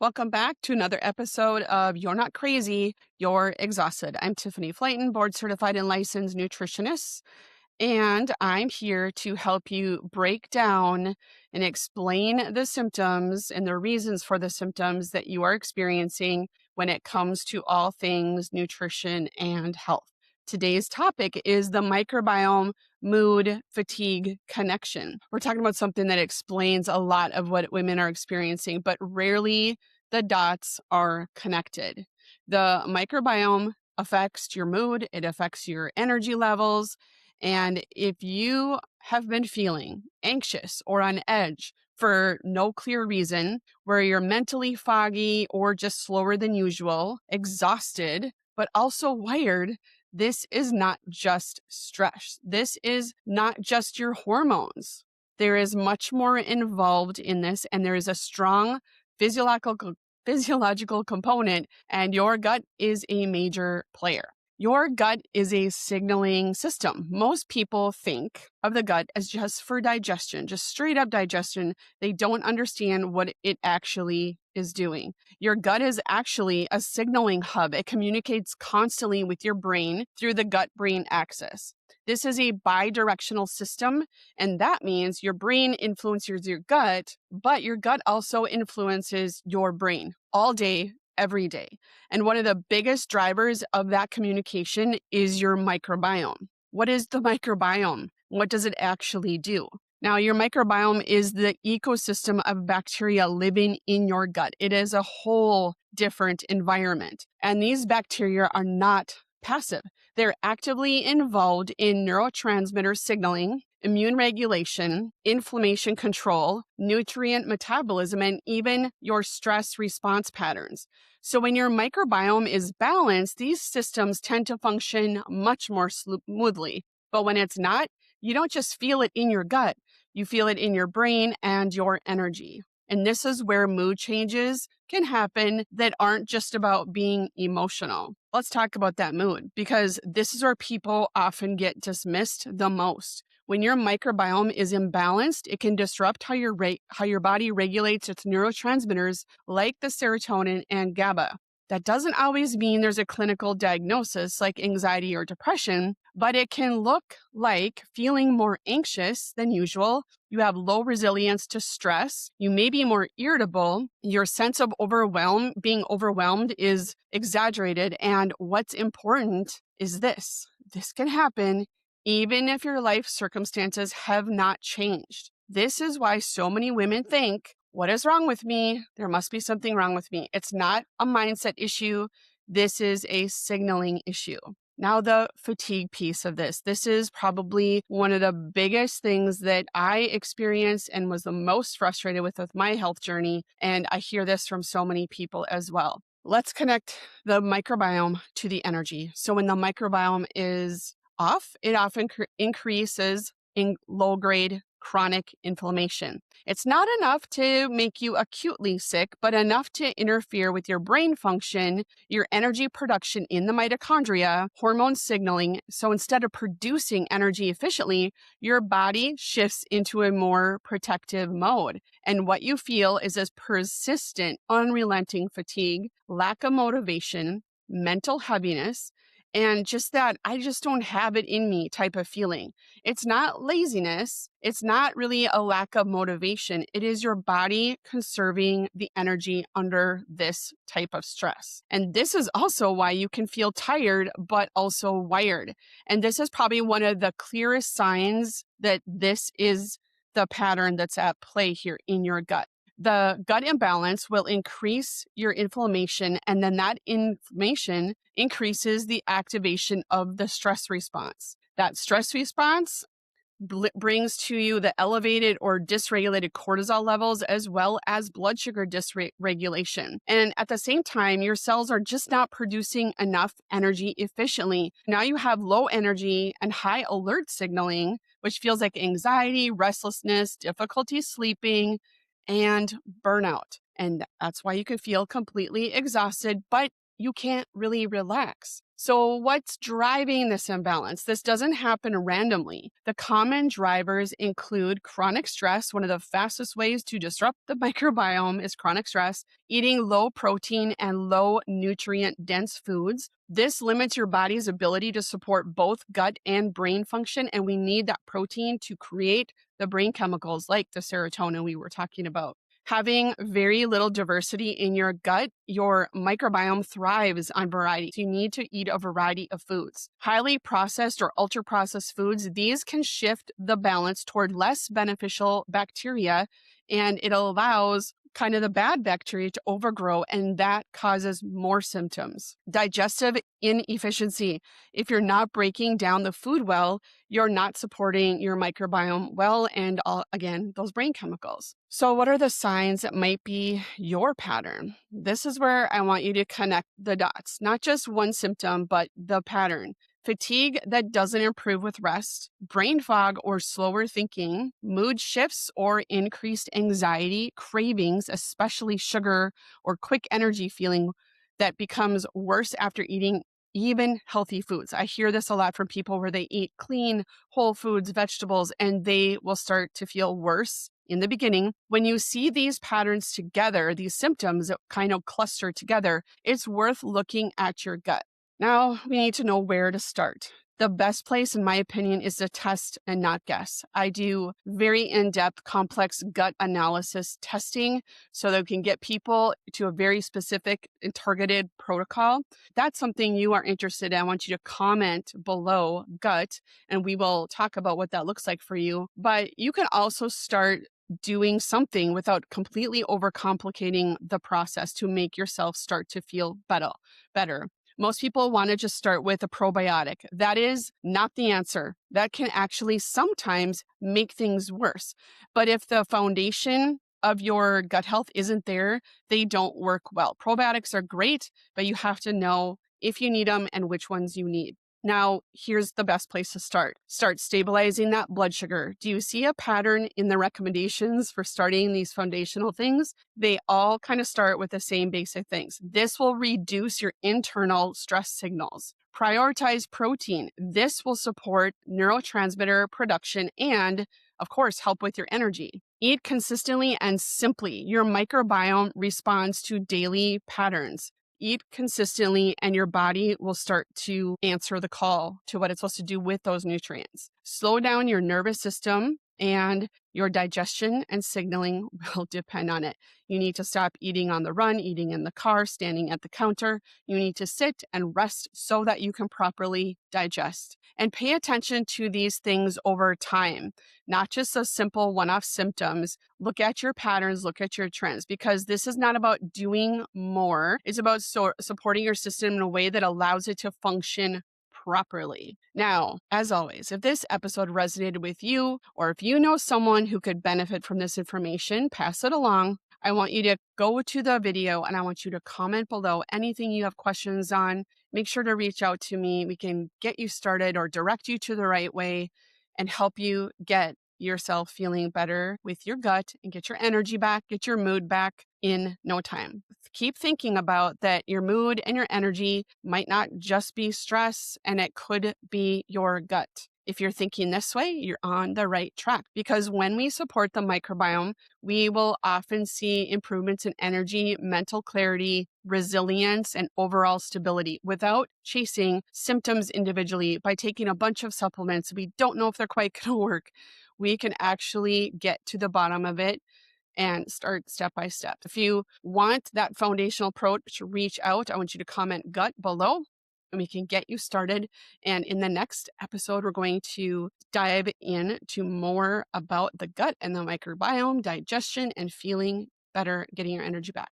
Welcome back to another episode of You're Not Crazy, You're Exhausted. I'm Tiffany Flaten, board certified and licensed nutritionist, and I'm here to help you break down and explain the symptoms and the reasons for the symptoms that you are experiencing when it comes to all things nutrition and health. Today's topic is the microbiome mood fatigue connection. We're talking about something that explains a lot of what women are experiencing, but rarely the dots are connected. The microbiome affects your mood, it affects your energy levels. And if you have been feeling anxious or on edge for no clear reason, where you're mentally foggy or just slower than usual, exhausted, but also wired, this is not just stress. This is not just your hormones. There is much more involved in this, and there is a strong physiological component, and your gut is a major player. Your gut is a signaling system. Most people think of the gut as just for digestion, just straight up digestion. They don't understand what it actually is doing. Your gut is actually a signaling hub. It communicates constantly with your brain through the gut-brain axis. This is a bidirectional system, and that means your brain influences your gut, but your gut also influences your brain all day, every day. And one of the biggest drivers of that communication is your microbiome. What is the microbiome? What does it actually do? Now, your microbiome is the ecosystem of bacteria living in your gut. It is a whole different environment. And these bacteria are not passive. They're actively involved in neurotransmitter signaling, immune regulation, inflammation control, nutrient metabolism, and even your stress response patterns. So when your microbiome is balanced, these systems tend to function much more smoothly. But when it's not, you don't just feel it in your gut, you feel it in your brain and your energy. And this is where mood changes can happen that aren't just about being emotional. Let's talk about that mood, because this is where people often get dismissed the most. When your microbiome is imbalanced, it can disrupt how your body regulates its neurotransmitters like the serotonin and GABA. That doesn't always mean there's a clinical diagnosis like anxiety or depression, but it can look like feeling more anxious than usual. You have low resilience to stress. You may be more irritable. Your sense of being overwhelmed is exaggerated. And what's important is this. This can happen even if your life circumstances have not changed. This is why so many women think, what is wrong with me? There must be something wrong with me. It's not a mindset issue. This is a signaling issue. Now, the fatigue piece of this. This is probably one of the biggest things that I experienced and was the most frustrated with my health journey. And I hear this from so many people as well. Let's connect the microbiome to the energy. So when the microbiome is off, it often increases in low-grade chronic inflammation. It's not enough to make you acutely sick, but enough to interfere with your brain function, your energy production in the mitochondria, hormone signaling. So instead of producing energy efficiently, your body shifts into a more protective mode. And what you feel is this persistent, unrelenting fatigue, lack of motivation, mental heaviness, and just that I just don't have it in me type of feeling. It's not laziness. It's not really a lack of motivation. It is your body conserving the energy under this type of stress. And this is also why you can feel tired, but also wired. And this is probably one of the clearest signs that this is the pattern that's at play here in your gut. The gut imbalance will increase your inflammation, and then that inflammation increases the activation of the stress response. That stress response brings to you the elevated or dysregulated cortisol levels, as well as blood sugar dysregulation. And at the same time, your cells are just not producing enough energy efficiently. Now you have low energy and high alert signaling, which feels like anxiety, restlessness, difficulty sleeping, and burnout. And that's why you can feel completely exhausted, but you can't really relax. So, what's driving this imbalance? This doesn't happen randomly. The common drivers include chronic stress. One of the fastest ways to disrupt the microbiome is chronic stress, eating low protein and low nutrient dense foods. This limits your body's ability to support both gut and brain function, and we need that protein to create the brain chemicals like the serotonin we were talking about. Having very little diversity in your gut, your microbiome thrives on variety. So you need to eat a variety of foods. Highly processed or ultra processed foods, these can shift the balance toward less beneficial bacteria, and it allows kind of the bad bacteria to overgrow, and that causes more symptoms. Digestive inefficiency. If you're not breaking down the food well, you're not supporting your microbiome well, and again, those brain chemicals. So what are the signs that might be your pattern? This is where I want you to connect the dots, not just one symptom, but the pattern. Fatigue that doesn't improve with rest, brain fog or slower thinking, mood shifts or increased anxiety, cravings, especially sugar or quick energy feeling that becomes worse after eating even healthy foods. I hear this a lot from people where they eat clean, whole foods, vegetables, and they will start to feel worse in the beginning. When you see these patterns together, these symptoms that kind of cluster together, it's worth looking at your gut. Now we need to know where to start. The best place, in my opinion, is to test and not guess. I do very in-depth, complex gut analysis testing so that we can get people to a very specific and targeted protocol. That's something you are interested in. I want you to comment below gut, and we will talk about what that looks like for you. But you can also start doing something without completely overcomplicating the process to make yourself start to feel better. Most people want to just start with a probiotic. That is not the answer. That can actually sometimes make things worse. But if the foundation of your gut health isn't there, they don't work well. Probiotics are great, but you have to know if you need them and which ones you need. Now, here's the best place to start. Start stabilizing that blood sugar. Do you see a pattern in the recommendations for starting these foundational things? They all kind of start with the same basic things. This will reduce your internal stress signals. Prioritize protein. This will support neurotransmitter production and, of course, help with your energy. Eat consistently and simply. Your microbiome responds to daily patterns. Eat consistently and your body will start to answer the call to what it's supposed to do with those nutrients. Slow down your nervous system and your digestion and signaling will depend on it. You need to stop eating on the run, eating in the car, standing at the counter. You need to sit and rest so that you can properly digest. And pay attention to these things over time, not just a simple one-off symptoms. Look at your patterns, look at your trends, because this is not about doing more. It's about supporting your system in a way that allows it to function properly. Now, as always, if this episode resonated with you, or if you know someone who could benefit from this information, pass it along. I want you to go to the video and I want you to comment below anything you have questions on. Make sure to reach out to me. We can get you started or direct you to the right way and help you get yourself feeling better with your gut and get your energy back, get your mood back in no time. Keep thinking about that your mood and your energy might not just be stress, and it could be your gut. If you're thinking this way, you're on the right track, because when we support the microbiome, we will often see improvements in energy, mental clarity, resilience, and overall stability without chasing symptoms individually by taking a bunch of supplements. We don't know if they're quite going to work. We can actually get to the bottom of it and start step by step. If you want that foundational approach, reach out. I want you to comment gut below and we can get you started. And in the next episode, we're going to dive into more about the gut and the microbiome, digestion, and feeling better, getting your energy back.